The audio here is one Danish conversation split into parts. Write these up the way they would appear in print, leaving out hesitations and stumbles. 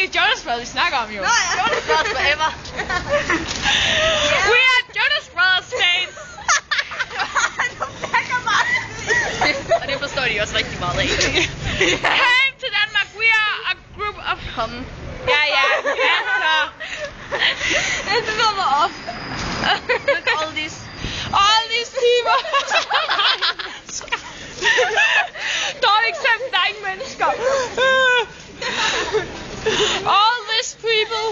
det er Jonas Brothers, vi snakker om jo. Nå ja. Jonas Brothers forever. We are Jonas Brothers fans. Og det forstår de også rigtig meget af. Came to Denmark, we are a group of... Kom. Ja, altså... Det kommer op. Look all these people. Dårligt eksempel, der er ingen mennesker. All these people.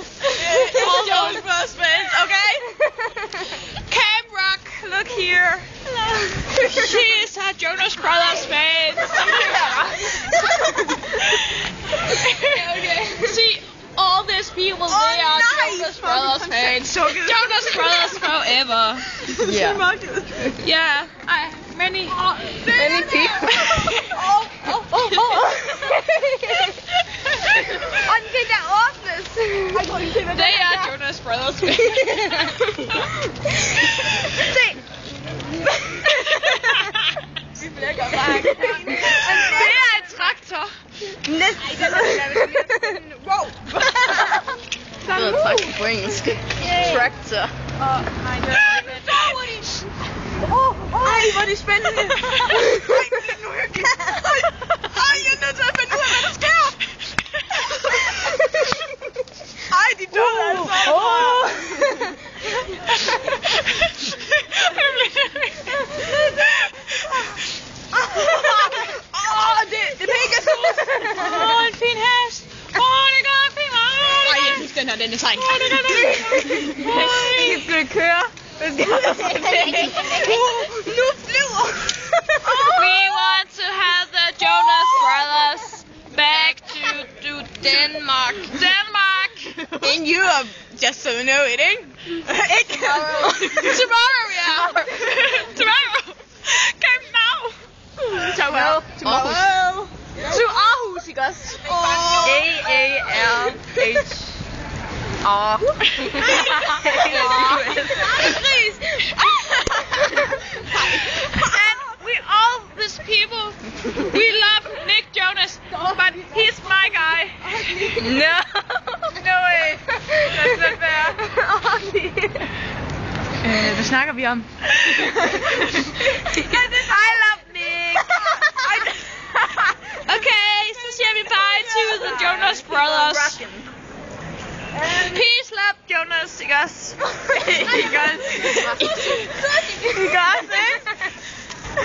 all Jonas Brothers fans, okay? Camp Rock, look here. She is a Jonas Brothers fan. Okay. See, all these people, they are nice. Jonas Brothers fans. Jonas Brothers forever. Yeah. Yeah, many people. Og den kan der åbnes. They are Jonas Brothers fans. Se. Det er en traktor. Næsten. Wow. Det hedder traktor på engelsk. Tractor. Ej, hvor er det spændende. Ej, jeg er nødt til at finde ud af, hvad der sker. Ej, de døde altså. Det er Pegasus. En fin hest. Det går fint. Ej, jeg synes, den her, den er sejt. Vi skal køre. Nu flyver. We want to have the Jonas Brothers back to Denmark. In Europe, just so you know it, ikke? Tomorrow, yeah. Tomorrow. Come now. Tomorrow. To Aarhus, ikke også? A-A-R-H. And we all these people, we love Nick Jonas, but he's my guy. No way. Hvad snakker vi om?